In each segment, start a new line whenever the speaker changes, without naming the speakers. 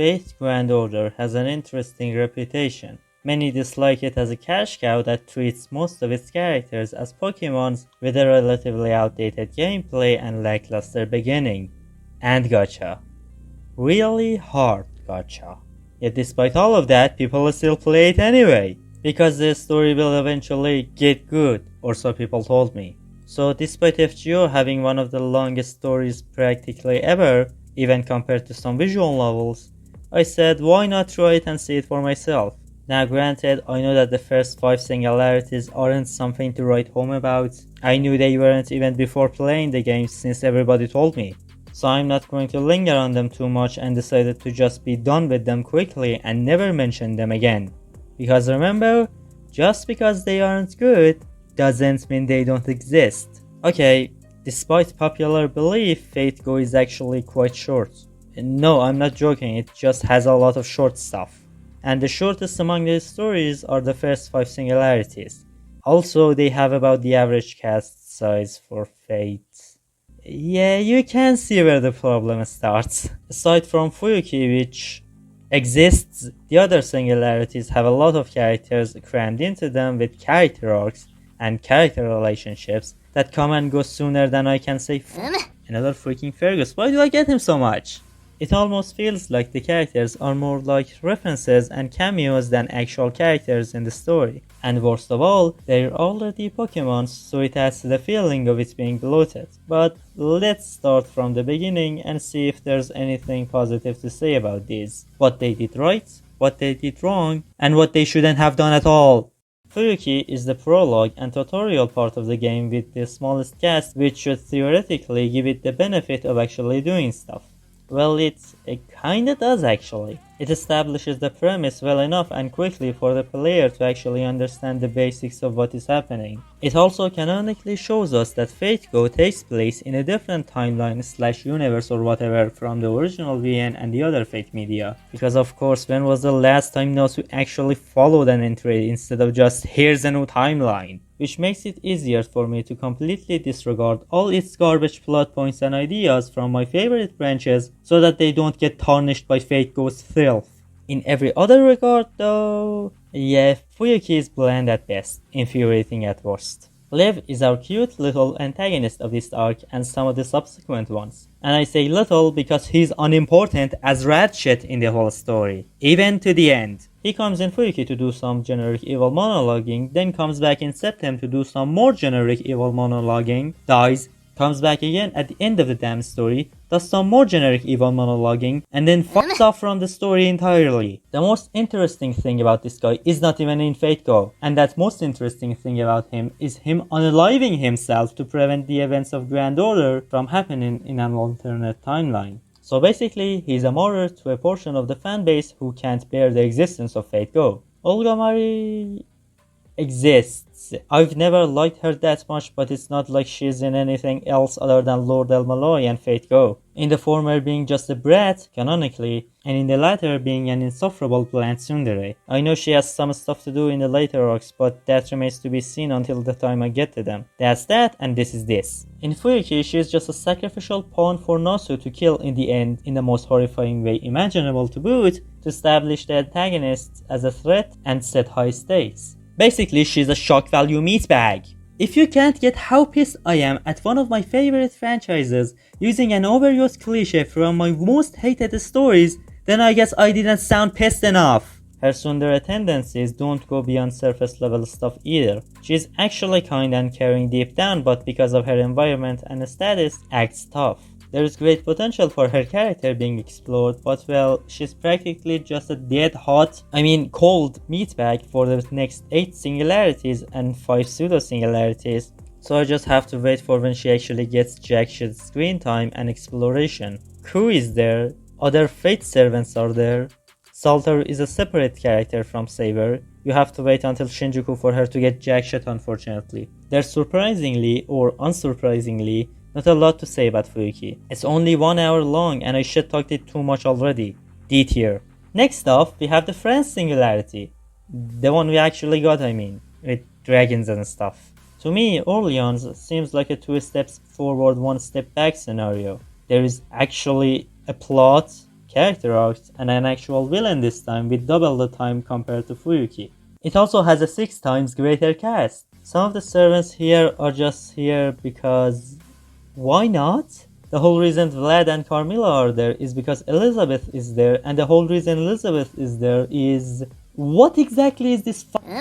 Fate Grand Order has an interesting reputation. Many dislike it as a cash cow that treats most of its characters as Pokemons with a relatively outdated gameplay and lackluster beginning. And gacha. Really hard gacha. Yet despite all of that, people still play it anyway, because the story will eventually get good, or so people told me. So despite FGO having one of the longest stories practically ever, even compared to some visual novels, I said why not try it and see it for myself. Now granted, I know that the first 5 singularities aren't something to write home about. I knew they weren't even before playing the game since everybody told me. So I'm not going to linger on them too much and decided to just be done with them quickly and never mention them again. Because remember, just because they aren't good, doesn't mean they don't exist. Okay, despite popular belief, Fate Go is actually quite short. No, I'm not joking, it just has a lot of short stuff. And the shortest among these stories are the first 5 singularities. Also, they have about the average cast size for Fate. Yeah, you can see where the problem starts. Aside from Fuyuki, which exists, the other singularities have a lot of characters crammed into them with character arcs and character relationships that come and go sooner than I can say another freaking Fergus. Why do I get him so much? It almost feels like the characters are more like references and cameos than actual characters in the story. And worst of all, they're already Pokemons, so it adds to the feeling of it being bloated. But let's start from the beginning and see if there's anything positive to say about these. What they did right, what they did wrong, and what they shouldn't have done at all. Fuyuki is the prologue and tutorial part of the game with the smallest cast, which should theoretically give it the benefit of actually doing stuff. Well, it kinda does actually. It establishes the premise well enough and quickly for the player to actually understand the basics of what is happening. It also canonically shows us that Fate Go takes place in a different timeline / universe or whatever from the original VN and the other Fate media. Because of course, when was the last time Nosu actually followed an entry instead of just here's a new timeline? Which makes it easier for me to completely disregard all its garbage plot points and ideas from my favorite branches so that they don't get tarnished by Fate Go's filth. In every other regard though, yeah, Fuyuki is bland at best, infuriating at worst. Lev is our cute little antagonist of this arc and some of the subsequent ones. And I say little because he's unimportant as rat shit in the whole story, even to the end. He comes in Fuyuki to do some generic evil monologuing, then comes back in Septem to do some more generic evil monologuing, dies, comes back again at the end of the damn story, does some more generic evil monologuing, and then fucks off from the story entirely. The most interesting thing about this guy is not even in Fate Go, and that most interesting thing about him is him unaliving himself to prevent the events of Grand Order from happening in an alternate timeline. So basically, he's a martyr to a portion of the fanbase who can't bear the existence of Fate Go. Olga Marie exists. I've never liked her that much, but it's not like she's in anything else other than Lord El Malloy and Fate Go. In the former being just a brat, canonically, and in the latter being an insufferable plant tsundere. I know she has some stuff to do in the later arcs, but that remains to be seen until the time I get to them. That's that, and this is this. In Fuyuki, she is just a sacrificial pawn for Nosu to kill in the end, in the most horrifying way imaginable to boot, to establish the antagonist as a threat and set high stakes. Basically, she's a shock value meatbag. If you can't get how pissed I am at one of my favorite franchises using an overused cliche from my most hated stories, then I guess I didn't sound pissed enough. Her tsundere tendencies don't go beyond surface level stuff either. She's actually kind and caring deep down, but because of her environment and status, acts tough. There is great potential for her character being explored, but well, she's practically just a cold meatbag for the next 8 singularities and 5 pseudo-singularities. So I just have to wait for when she actually gets jack shit screen time and exploration. Ku is there, other Fate servants are there. Salter is a separate character from Saber. You have to wait until Shinjuku for her to get jack shit, unfortunately. There's surprisingly, or unsurprisingly, not a lot to say about Fuyuki. It's only 1 hour long and I shit talked it too much already. D tier. Next off, we have the France singularity. The one we actually got, with dragons and stuff. To me, Orleans seems like a 2 steps forward, 1 step back scenario. There is actually a plot, character arcs, and an actual villain this time with double the time compared to Fuyuki. It also has a 6 times greater cast. Some of the servants here are just here because... why not? The whole reason Vlad and Carmilla are there is because Elizabeth is there, and the whole reason Elizabeth is there is... what exactly is this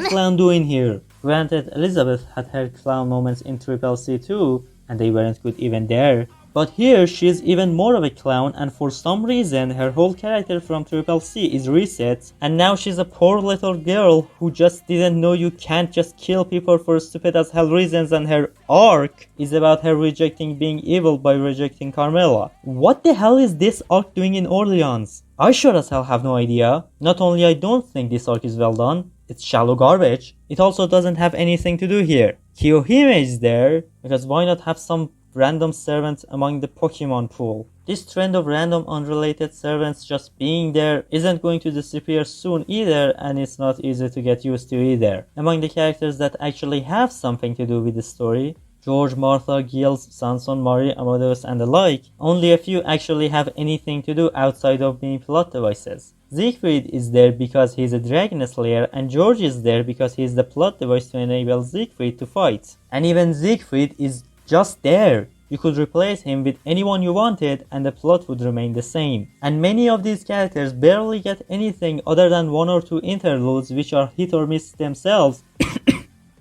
clown doing here? Granted, Elizabeth had her clown moments in Triple C too, and they weren't good even there. But here she is even more of a clown, and for some reason her whole character from Triple C is reset, and now she's a poor little girl who just didn't know you can't just kill people for stupid as hell reasons, and her arc is about her rejecting being evil by rejecting Carmilla. What the hell is this arc doing in Orleans? I sure as hell have no idea. Not only I don't think this arc is well done, it's shallow garbage, it also doesn't have anything to do here. Kiyohime is there, because why not have some random servants among the Pokemon pool? This trend of random unrelated servants just being there isn't going to disappear soon either, and it's not easy to get used to either. Among the characters that actually have something to do with the story, George, Martha, Gilles, Sanson, Mari, Amadeus, and the like, only a few actually have anything to do outside of being plot devices. Siegfried is there because he's a Dragon Slayer, and George is there because he's the plot device to enable Siegfried to fight. And even Siegfried is just there. You could replace him with anyone you wanted and the plot would remain the same. And many of these characters barely get anything other than 1 or 2 interludes which are hit or miss themselves.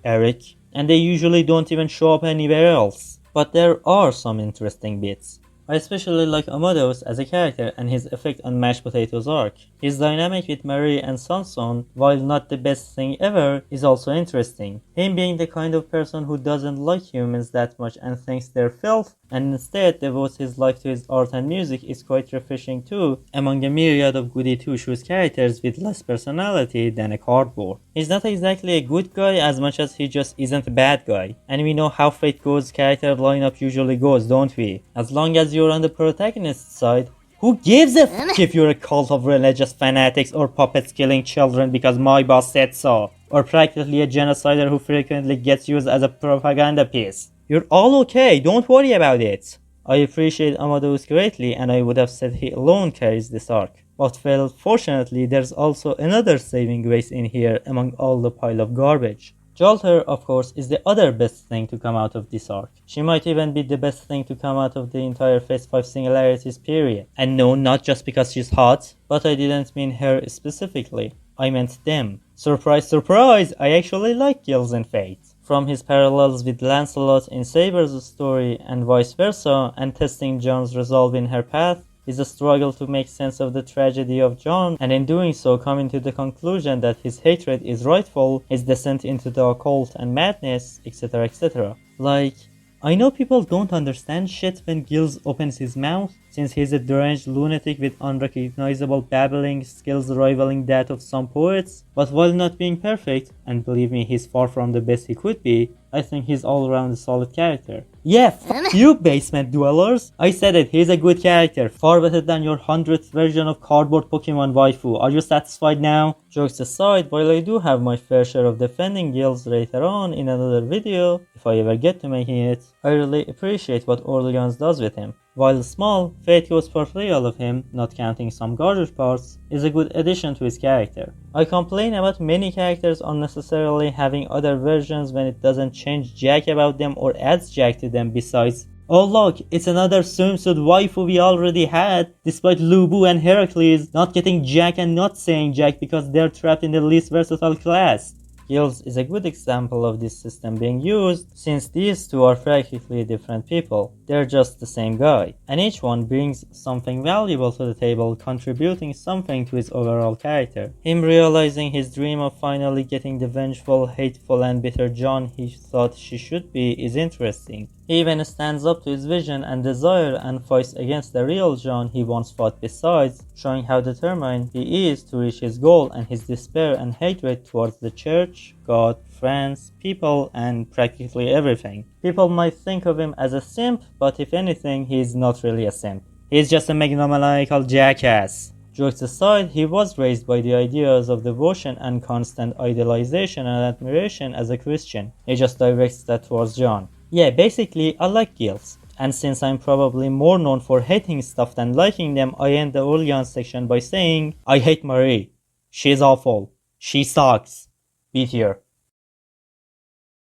Eric. And they usually don't even show up anywhere else. But there are some interesting bits. I especially like Amadeus as a character and his effect on Mashed Potatoes arc. His dynamic with Marie and Sanson, while not the best thing ever, is also interesting. Him being the kind of person who doesn't like humans that much and thinks they're filth, and instead devotes his life to his art and music is quite refreshing too, among a myriad of goody two-shoes characters with less personality than a cardboard. He's not exactly a good guy as much as he just isn't a bad guy. And we know how Fate Go's character lineup usually goes, don't we? As long as you're on the protagonist's side, who gives a f if you're a cult of religious fanatics or puppets killing children because my boss said so? Or practically a genocider who frequently gets used as a propaganda piece? You're all okay, don't worry about it. I appreciate Amadeus greatly, and I would have said he alone carries this arc. But well, fortunately there's also another saving grace in here among all the pile of garbage. Jolter, of course, is the other best thing to come out of this arc. She might even be the best thing to come out of the entire Phase 5 Singularities period. And no, not just because she's hot, but I didn't mean her specifically. I meant them. Surprise, surprise! I actually like Gilles in Fate. From his parallels with Lancelot in Saber's story and vice versa, and testing John's resolve in her path, is a struggle to make sense of the tragedy of John, and in doing so coming to the conclusion that his hatred is rightful, his descent into the occult and madness, etc, etc. Like, I know people don't understand shit when Gilles opens his mouth, since he's a deranged lunatic with unrecognizable babbling skills rivaling that of some poets, but while not being perfect, and believe me, he's far from the best he could be, I think he's all around a solid character. Yeah, f*** you basement dwellers! I said it, he's a good character, far better than your 100th version of cardboard Pokemon waifu. Are you satisfied now? Jokes aside, while I do have my fair share of defending Gilles later on in another video, if I ever get to making it, I really appreciate what Orleans does with him. While small, Fate Go's portrayal of him, not counting some garbage parts, is a good addition to his character. I complain about many characters unnecessarily having other versions when it doesn't change jack about them or adds jack to them besides, oh look, it's another swimsuit waifu we already had, despite Lubu and Heracles not getting jack and not saying jack because they're trapped in the least versatile class. Gilles is a good example of this system being used, since these two are practically different people. They're just the same guy, and each one brings something valuable to the table, contributing something to his overall character. Him realizing his dream of finally getting the vengeful, hateful, and bitter John he thought she should be is interesting. He even stands up to his vision and desire and fights against the real John he once fought besides, showing how determined he is to reach his goal and his despair and hatred towards the church, God, friends, people, and practically everything. People might think of him as a simp, but if anything, he's not really a simp. He's just a megalomaniacal jackass. Jokes aside, he was raised by the ideas of devotion and constant idealization and admiration as a Christian. He just directs that towards John. Yeah, basically, I like Gilles. And since I'm probably more known for hating stuff than liking them, I end the Orleans section by saying, I hate Marie. She's awful. She sucks. Be here.